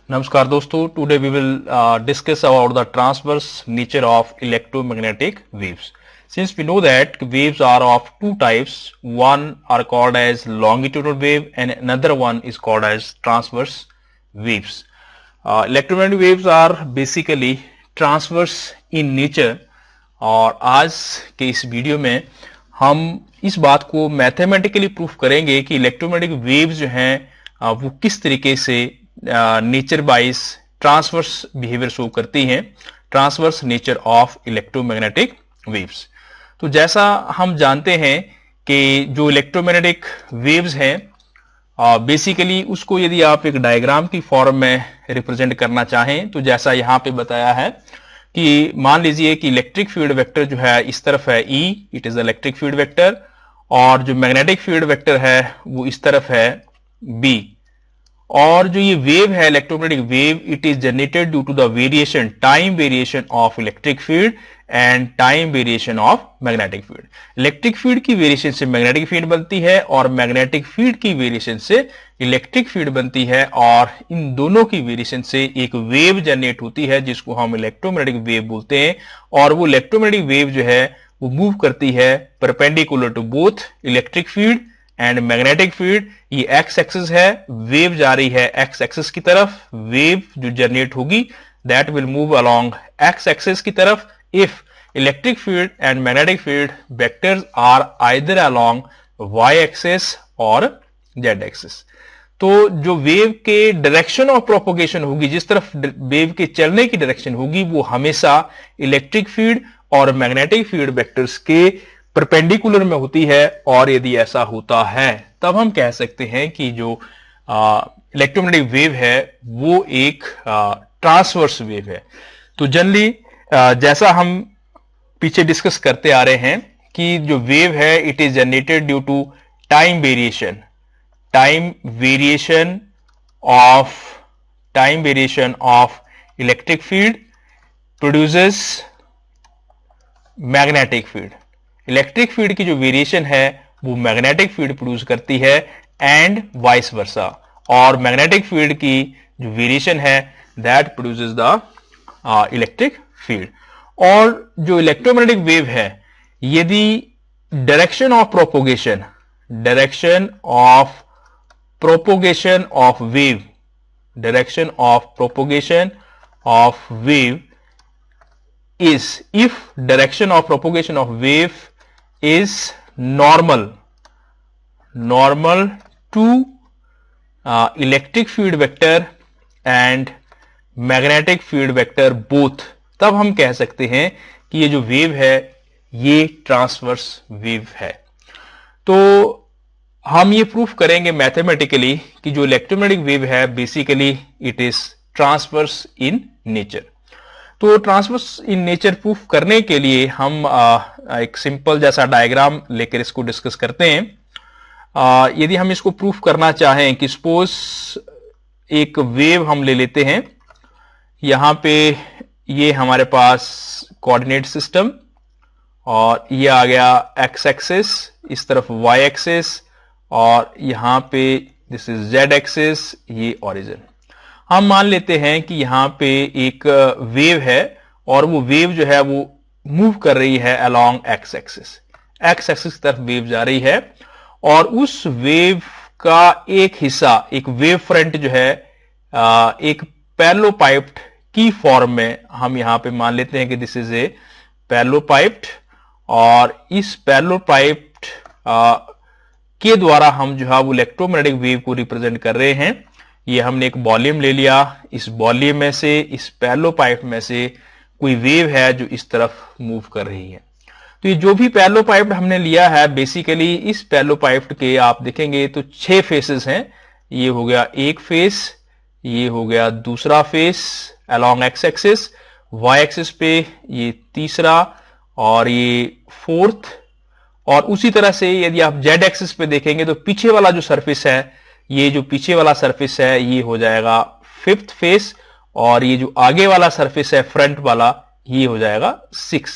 Namaskar दोस्तों, today we will discuss about the transverse nature of electromagnetic waves. Since we know that waves are of two types, one are called as longitudinal wave and another one is called as transverse waves. Electromagnetic waves are basically transverse in nature और आज के इस video में हम इस बात को mathematically proof करेंगे कि इलेक्ट्रोमैग्नेटिक वेव्स जो हैं वो किस तरीके से nature wise transverse behaviour show करती हैं, transverse nature of electromagnetic waves. तो जैसा हम जानते हैं कि जो इलेक्ट्रोमैग्नेटिक वेव्स हैं बेसिकली उसको यदि आप एक डायग्राम की फॉर्म में रिप्रेजेंट करना चाहें तो जैसा यहाँ पे बताया है कि मान लीजिए कि इलेक्ट्रिक फील्ड वेक्टर जो है इस तरफ है E, it is electric field vector, और जो मैग्नेटिक फील्ड वेक्टर है वो इस तरफ है B। और जो ये वेव है electromagnetic wave, it is generated due to the variation, time variation of electric field and time variation of magnetic field. Electric field की वेरिएशन से मैग्नेटिक फील्ड बनती है और मैग्नेटिक फील्ड की वेरिएशन से इलेक्ट्रिक फील्ड बनती है, और इन दोनों की वेरिएशन से एक वेव जनरेट होती है जिसको हम इलेक्ट्रोमैग्नेटिक वेव बोलते हैं। और वो इलेक्ट्रोमैग्नेटिक वेव जो है वो मूव करती है perpendicular to both electric field and magnetic field. ये एक्स एक्सिस है, वेव जा रही है एक्स एक्सिस की तरफ, वेव जो जनरेट होगी that will move along X axis की तरफ if electric field and magnetic field vectors are either along Y axis और जेड एक्सिस। तो जो वेव के डायरेक्शन ऑफ प्रोपोगेशन होगी, जिस तरफ वेव के चलने की डायरेक्शन होगी, वो हमेशा इलेक्ट्रिक फील्ड और मैग्नेटिक फील्ड वेक्टर्स के परपेंडिकुलर में होती है। और यदि ऐसा होता है तब हम कह सकते हैं कि जो इलेक्ट्रोमैग्नेटिक वेव है वो एक ट्रांसवर्स वेव है। तो जनरली जैसा हम पीछे डिस्कस करते आ रहे हैं कि जो वेव है it is generated due to time variation, time variation of electric field produces magnetic field. Electric field की जो वेरिएशन है वो मैग्नेटिक फील्ड प्रोड्यूस करती है एंड वाइस वर्सा, और मैग्नेटिक फील्ड की जो वेरिएशन है that produces the electric field. और जो इलेक्ट्रोमैग्नेटिक वेव है यदि direction of propagation of wave is normal to electric field vector and magnetic field vector both, तब हम कह सकते हैं कि ये जो वेव है ये ट्रांसवर्स वेव है। तो हम ये प्रूफ करेंगे मैथमेटिकली कि जो इलेक्ट्रोमैग्नेटिक वेव है basically it is transverse in nature. तो ट्रांसवर्स इन नेचर प्रूफ करने के लिए हम एक सिंपल जैसा डायग्राम लेकर इसको डिस्कस करते हैं। यदि हम इसको प्रूफ करना चाहें कि सपोज एक वेव हम ले लेते हैं, यहां पे ये हमारे पास कोऑर्डिनेट सिस्टम और ये आ गया एक्स एक्सिस, इस तरफ वाई एक्सिस, और यहां पे दिस इज जेड एक्सिस, ये ओरिजिन। हम मान लेते हैं कि यहां पे एक वेव है और वो वेव जो है वो मूव कर रही है अलोंग एक्स एक्सिस की तरफ वेव जा रही है, और उस वेव का एक हिस्सा, एक वेव फ्रंट जो है एक पैरेललोपाइप्ड की फॉर्म में हम यहां पे मान लेते हैं कि दिस इज ए पैरेललोपाइप्ड, और इस पैरेललोपाइप्ड के द्वारा हम जो है वो इलेक्ट्रोमैग्नेटिक वेव को रिप्रेजेंट कर रहे हैं। ये हमने एक वॉल्यूम ले लिया, इस वॉल्यूम में से, इस पैरेललोपाइप में से कोई वेव है जो इस तरफ मूव कर रही है। तो ये जो भी पैरेललोपाइप हमने लिया है बेसिकली इस पैरेललोपाइप के आप देखेंगे तो 6 फेसेस हैं। ये हो गया एक फेस, ये हो गया दूसरा phase along X axis, Y axis पे ये तीसरा और ये फोर्थ, और उसी तरह से यदि आप जेड एक्सिस पे देखेंगे तो पीछे वाला जो सरफेस है, ये जो पीछे वाला सरफेस है ये हो जाएगा 5th फेस, और ये जो आगे वाला सरफेस है फ्रंट वाला ये हो जाएगा 6।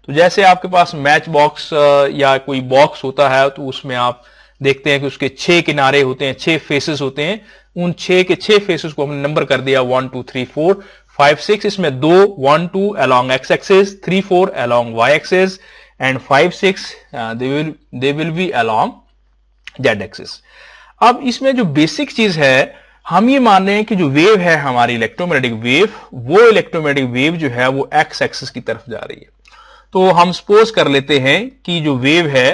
तो जैसे आपके पास मैच बॉक्स या कोई बॉक्स होता है तो उसमें आप देखते हैं कि उसके 6 किनारे होते हैं, 6 फेसेस होते हैं, उन 6 के 6 फेसेस को हमने नंबर कर दिया 1 2 3 4 5 6। इसमें 2 1 2 along x axis, 3 4 along y axis and 5 6 they will be along z axis। अब इसमें जो बेसिक चीज है, हम ये मान रहे हैं कि जो वेव है हमारी इलेक्ट्रोमैग्नेटिक वेव, वो इलेक्ट्रोमैग्नेटिक वेव जो है वो एक्स एक्सिस की तरफ जा रही है। तो हम सपोज कर लेते हैं कि जो वेव है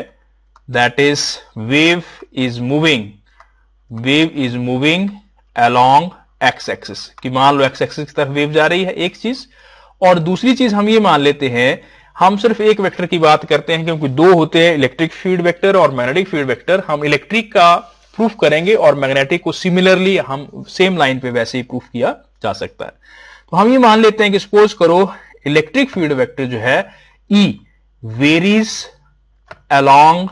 that is wave is moving along X axis, कि मान लो एक्स एक्सिस की तरफ वेव जा रही है, एक चीज। और दूसरी चीज हम ये मान लेते हैं, हम सिर्फ एक वेक्टर की बात करते हैं क्योंकि दो होते हैं, इलेक्ट्रिक फील्ड वेक्टर और मैग्नेटिक फील्ड वेक्टर। हम इलेक्ट्रिक का प्रूफ करेंगे और मैग्नेटिक को सिमिलरली हम सेम लाइन पे वैसे ही प्रूफ किया जा सकता है। तो हम ये मान लेते हैं कि सपोज करो इलेक्ट्रिक फील्ड वेक्टर जो है E varies along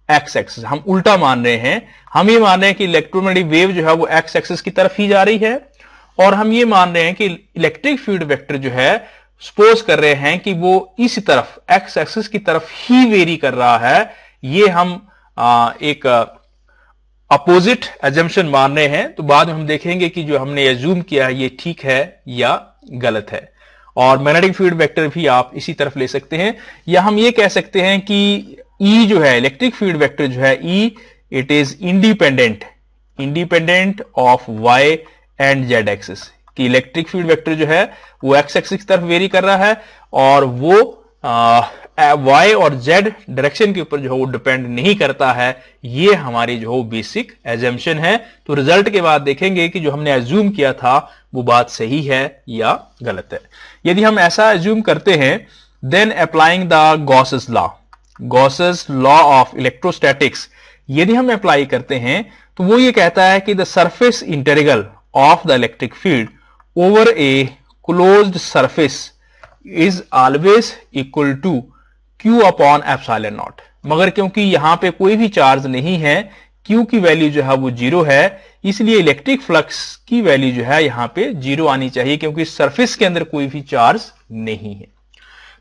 X axis. हम उल्टा मान रहे हैं, हम ये मान रहे हैं कि इलेक्ट्रोमैग्नेटिक वेव जो है वो एक्स एक्सिस की तरफ ही जा रही है, और हम ये मान रहे हैं कि इलेक्ट्रिक फील्ड वेक्टर जो है सपोज कर रहे हैं कि वो इस तरफ एक्स एक्सिस की तरफ ही वेरी कर रहा है। ये हम एक अपोजिट एजम्पशन मान रहे हैं। तो बाद में हम देखेंगे कि जो हमने एज्यूम किया है ये ठीक है या गलत है। और मैग्नेटिक फील्ड वेक्टर भी आप इसी तरफ ले सकते हैं, या हम ये कह सकते हैं कि E जो है इलेक्ट्रिक फील्ड वेक्टर जो है E it is independent of y and z axis, कि इलेक्ट्रिक फील्ड वेक्टर जो है वो x एक्सिस की तरफ वेरी कर रहा है और वो y और z डायरेक्शन के ऊपर जो है वो डिपेंड नहीं करता है। ये हमारी जो बेसिक एजम्पशन है। तो रिजल्ट के बाद देखेंगे कि जो हमने एज्यूम किया था वो बात सही है या गलत है। यदि हम ऐसा एज्यूम करते हैं, then applying the Gauss's law of electrostatics, यदि हम अप्लाई करते हैं तो वो ये कहता है कि the surface integral of the electric field over a closed surface is always equal to Q upon epsilon naught. मगर क्योंकि यहां पे कोई भी चार्ज नहीं है, Q की वैल्यू जो है वो 0 है, इसलिए इलेक्ट्रिक फ्लक्स की वैल्यू जो है यहां पे 0 आनी चाहिए, क्योंकि सरफेस के अंदर कोई भी चार्ज नहीं है।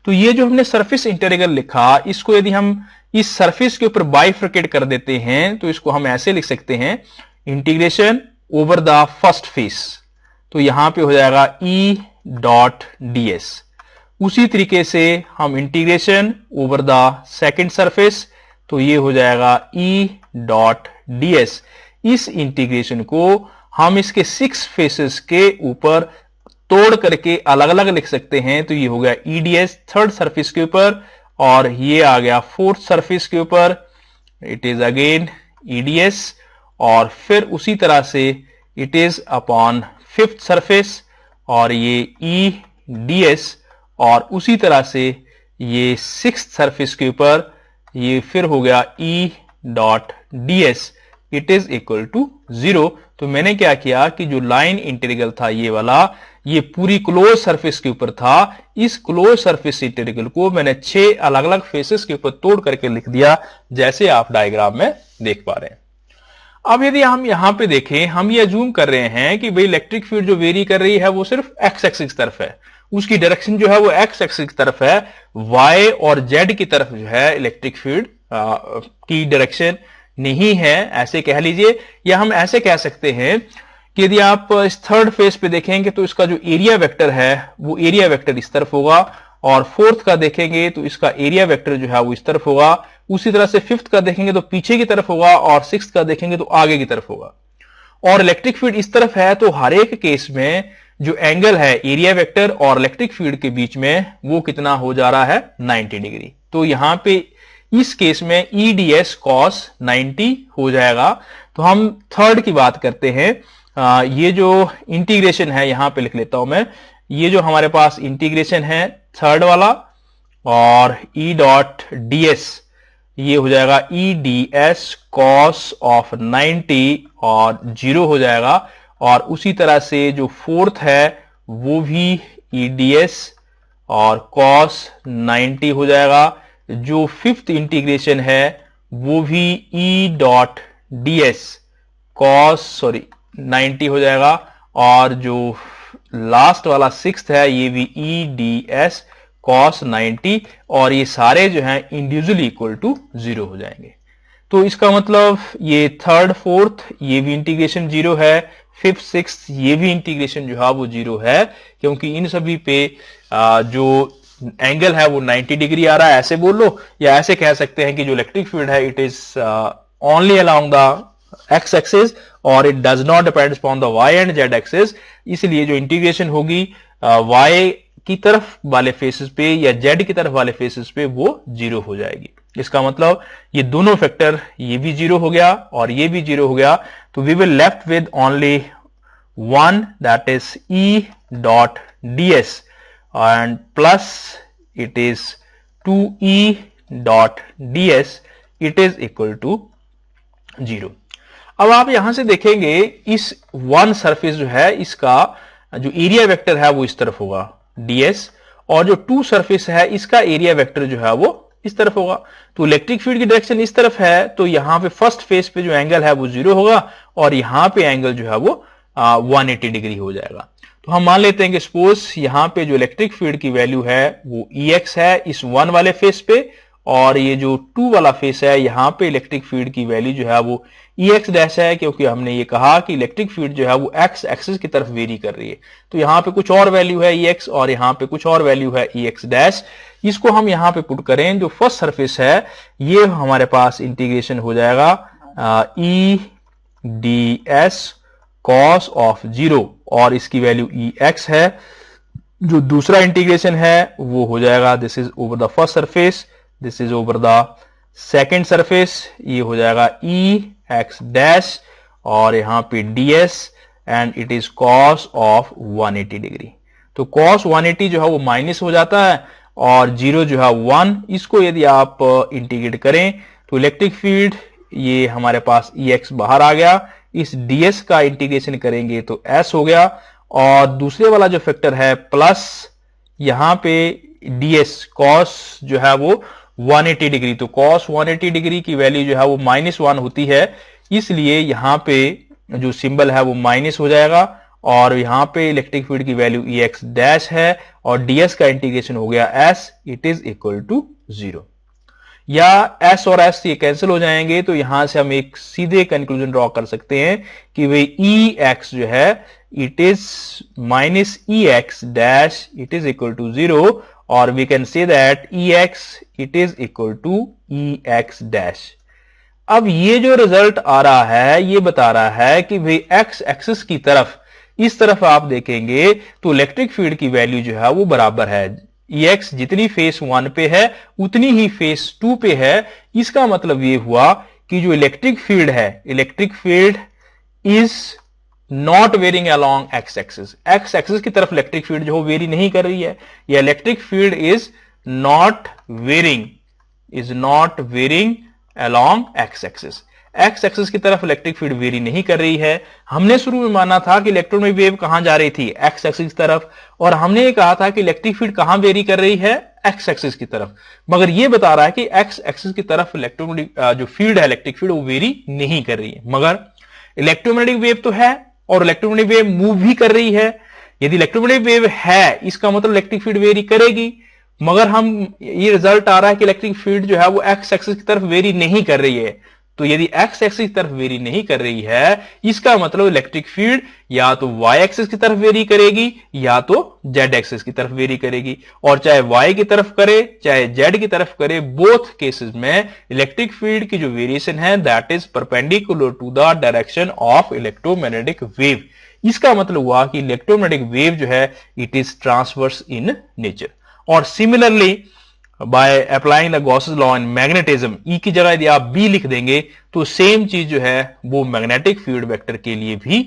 तो ये जो हमने सरफेस इंटीग्रल लिखा, इसको यदि हम इस सरफेस के ऊपर बाइफर्केट कर देते हैं तो इसको हम ऐसे लिख सकते हैं, integration over the first face. तो यहां पे हो जाएगा E डॉट ds। उसी तरीके से हम integration over the second surface, तो ये हो जाएगा E डॉट ds। इस इंटीग्रेशन को हम इसके 6 फेसेस के ऊपर तोड़ करके अलग अलग लिख सकते हैं। तो ये हो गया EDS थर्ड सरफेस के ऊपर, और ये आ गया फोर्थ सरफेस के ऊपर, इट इज अगेन EDS, और फिर उसी तरह से it is upon fifth surface, और ये EDS, और उसी तरह से ये सिक्स्थ सरफेस के ऊपर ये फिर हो गया E dot ds, it is equal to 0। तो मैंने क्या किया कि जो लाइन इंटीग्रल था ये वाला, ये पूरी क्लोज सरफेस के ऊपर था। इस क्लोज सरफेस इंटीग्रल को मैंने 6 अलग अलग फेसेस के ऊपर तोड़ करके लिख दिया, जैसे आप डायग्राम में देख पा रहे हैं। अब यदि हम यहां पे देखें, हम ये अज्यूम कर रहे हैं कि भाई इलेक्ट्रिक फील्ड जो वेरी कर रही है वो सिर्फ एक्स एक्सिस की तरफ है, उसकी डायरेक्शन जो है वो एक्स एक्सिस की तरफ है, y और z की तरफ जो है इलेक्ट्रिक फील्ड की डायरेक्शन नहीं है, ऐसे कह लीजिए। या हम ऐसे कह सकते हैं कि यदि आप इस थर्ड फेज पे देखेंगे तो इसका जो एरिया वेक्टर है वो एरिया वेक्टर इस तरफ होगा, और फोर्थ का देखेंगे तो इसका एरिया वेक्टर जो है वो इस तरफ होगा। उसी तरह से फिफ्थ का देखेंगे तो पीछे की तरफ होगा, और सिक्स्थ का देखेंगे तो आगे की तरफ होगा। और इलेक्ट्रिक फील्ड इस तरफ है, तो हर एक केस में जो एंगल है एरिया वेक्टर और इलेक्ट्रिक फील्ड के बीच में वो कितना हो जा रहा है, 90 डिग्री। तो यहां पे इस केस में EDS cos 90 हो जाएगा। तो हम थर्ड की बात करते हैं। ये जो इंटीग्रेशन है यहां पे लिख लेता हूं मैं, ये जो हमारे पास इंटीग्रेशन है थर्ड वाला, और E डॉट ds ये हो जाएगा EDS cos ऑफ 90 और 0 हो जाएगा। और उसी तरह से जो फोर्थ है वो भी EDS और cos 90 हो जाएगा। जो फिफ्थ इंटीग्रेशन है वो भी E डॉट ds cos 90 हो जाएगा, और जो लास्ट वाला सिक्स्थ है ये भी EDS cos 90, और ये सारे जो हैं इंडिविजुअली इक्वल टू 0 हो जाएंगे। तो इसका मतलब ये थर्ड फोर्थ ये भी इंटीग्रेशन 0 है, फिफ्थ सिक्स ये भी इंटीग्रेशन जो है वो 0 है, क्योंकि इन सभी पे जो एंगल है वो 90 डिग्री आ रहा है, ऐसे बोल लो, या ऐसे कह सकते हैं कि जो इलेक्ट्रिक फील्ड है it is only along the X axis और it does not depend upon the Y and Z axis. इसलिए जो इंटीग्रेशन होगी वाई की तरफ वाले फेसेस पे या जेड की तरफ वाले फेसेस पे वो 0 हो जाएगी। इसका मतलब ये दोनों फैक्टर, ये भी 0 हो गया और ये भी 0 हो गया, तो we will left with only one, that is E dot ds and plus it is 2E dot ds, it is equal to 0। अब आप यहां से देखेंगे इस वन सरफेस जो है इसका जो एरिया वेक्टर है वो इस तरफ होगा ds, और जो टू सरफेस है इसका एरिया वेक्टर जो है वो इस तरफ होगा। तो इलेक्ट्रिक फील्ड की डायरेक्शन इस तरफ है, तो यहां पे फर्स्ट फेस पे जो एंगल है वो 0 होगा और यहां पे एंगल जो है वो 180 डिग्री हो जाएगा। तो हम मान लेते हैं कि सपोज यहां पे जो इलेक्ट्रिक फील्ड की वैल्यू है वो Ex है इस वन वाले फेस पे, और ये जो टू वाला फेस है यहां पे इलेक्ट्रिक फील्ड की वैल्यू जो है वो Ex डैश है, क्योंकि हमने ये कहा कि इलेक्ट्रिक फील्ड जो है वो एक्स एक्सिस की तरफ वेरी कर रही है। तो यहां पे कुछ और वैल्यू है Ex और यहां पे कुछ और वैल्यू है Ex डैश। इसको हम यहां पे पुट करें, जो फर्स्ट सरफेस है ये हमारे पास इंटीग्रेशन हो जाएगा E ds cos ऑफ 0 और इसकी वैल्यू Ex है। जो दूसरा इंटीग्रेशन है वो हो जाएगा this is over the first surface, this is over the second surface, ये हो जाएगा Ex डैश और यहां पे ds and it is cos of 180 degree. तो cos 180 जो है वो माइनस हो जाता है और 0 जो है 1, इसको यदि आप इंटीग्रेट करें तो इलेक्ट्रिक फील्ड ये हमारे पास Ex बाहर आ गया, इस ds का इंटीग्रेशन करेंगे तो s हो गया, और दूसरे वाला जो फैक्टर है प्लस यहां पे ds cos जो है वो 180 डिग्री, तो cos 180 डिग्री की वैल्यू जो है वो -1 होती है, इसलिए यहां पे जो सिंबल है वो माइनस हो जाएगा और यहां पे इलेक्ट्रिक फील्ड की वैल्यू Ex डैश है और ds का इंटीग्रेशन हो गया s, it is equal to 0। या s और s ये कैंसिल हो जाएंगे, तो यहां से हम एक सीधे कंक्लूजन ड्रॉ कर सकते हैं कि वे Ex जो है it is minus Ex dash it is equal to 0, और we can say that Ex it is equal to Ex dash. अब ये जो रिजल्ट आ रहा है ये बता रहा है कि भाई एक्स एक्सिस की तरफ, इस तरफ आप देखेंगे तो इलेक्ट्रिक फील्ड की वैल्यू जो है वो बराबर है, Ex जितनी फेस 1 पे है उतनी ही फेस 2 पे है। इसका मतलब ये हुआ कि जो इलेक्ट्रिक फील्ड है, electric field is not varying along X axis, X axis की तरफ इलेक्ट्रिक फील्ड जो वेरी नहीं कर रही है, या electric field is not varying along X axis, X axis की तरफ इलेक्ट्रिक फील्ड वेरी नहीं कर रही है। हमने शुरू में माना था कि इलेक्ट्रॉनिक वेव कहां जा रही थी, एक्स एक्सिस की तरफ, और हमने ये कहा था कि इलेक्ट्रिक फील्ड कहां वेरी कर रही है, एक्स एक्सिस की तरफ। मगर ये बता रहा है कि एक्स एक्सिस की तरफ इलेक्ट्रोमैग्नेटिक जो फील्ड है इलेक्ट्रिक फील्ड वो वेरी नहीं कर रही है, मगर इलेक्ट्रोमैग्नेटिक वेव तो है और इलेक्ट्रोमैग्नेटिक वेव मूव भी कर रही है। यदि इलेक्ट्रोमैग्नेटिक वेव है इसका मतलब इलेक्ट्रिक फील्ड वेरी करेगी, मगर हम ये रिजल्ट आ रहा है कि इलेक्ट्रिक फील्ड जो है वो एक्स एक्सिस की तरफ वेरी नहीं कर रही है। तो यदि एक्स एक्सिस की तरफ वेरी नहीं कर रही है, इसका मतलब इलेक्ट्रिक फील्ड या तो वाई एक्सिस की तरफ वेरी करेगी या तो जेड एक्सिस की तरफ वेरी करेगी, और चाहे वाई की तरफ करे चाहे जेड की तरफ करे, बोथ केसेस में इलेक्ट्रिक फील्ड की जो वेरिएशन है that is perpendicular to the direction of electromagnetic wave. इसका मतलब हुआ कि इलेक्ट्रोमैग्नेटिक वेव जो है it is transverse in nature. और similarly by applying the Gauss's law in magnetism, E की जगह यदि आप बी लिख देंगे तो सेम चीज जो है वो मैग्नेटिक फील्ड वेक्टर के लिए भी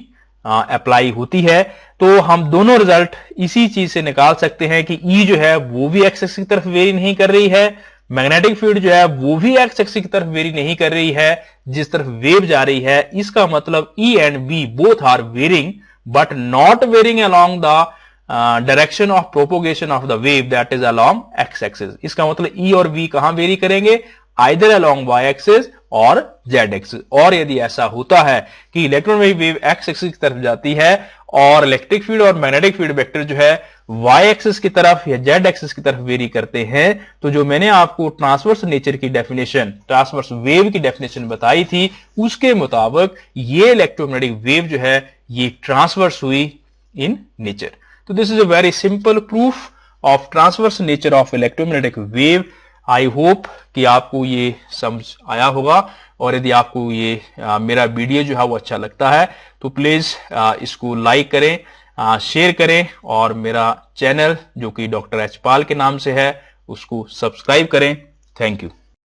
अप्लाई होती है। तो हम दोनों रिजल्ट इसी चीज से निकाल सकते हैं कि ई जो है वो भी एक्स एक्सिस की तरफ वेरी नहीं कर रही है, मैग्नेटिक फील्ड जो है वो भी एक्स एक्सिस की तरफ वेरी नहीं कर रही है जिस तरफ वेव जा रही है। इसका मतलब E and B both are varying but not varying along the direction of propagation of the wave that is along X axis. इसका मतलब ई और बी कहां वेरी करेंगे, आइदर अलोंग वाई एक्सिस और जेड एक्सिस। और यदि ऐसा होता है कि इलेक्ट्रोमैग्नेटिक वेव एक्स एक्सिस की तरफ जाती है और इलेक्ट्रिक फील्ड और मैग्नेटिक फील्ड वेक्टर जो है वाई एक्सिस की तरफ या जेड एक्सिस की तरफ वेरी करते हैं, तो जो मैंने आपको ट्रांसवर्स नेचर की डेफिनेशन, ट्रांसवर्स वेव की डेफिनेशन बताई थी, उसके मुताबिक ये इलेक्ट्रोमैग्नेटिक वेव जो है ये ट्रांसवर्स हुई इन नेचर। तो this is a very simple proof of transverse nature of electromagnetic wave. I hope कि आपको ये समझ आया होगा, और यदि आपको ये मेरा वीडियो जो है वो अच्छा लगता है तो प्लीज इसको लाइक करें, शेयर करें, और मेरा चैनल जो कि डॉक्टर एच पाल के नाम से है उसको सब्सक्राइब करें। Thank you.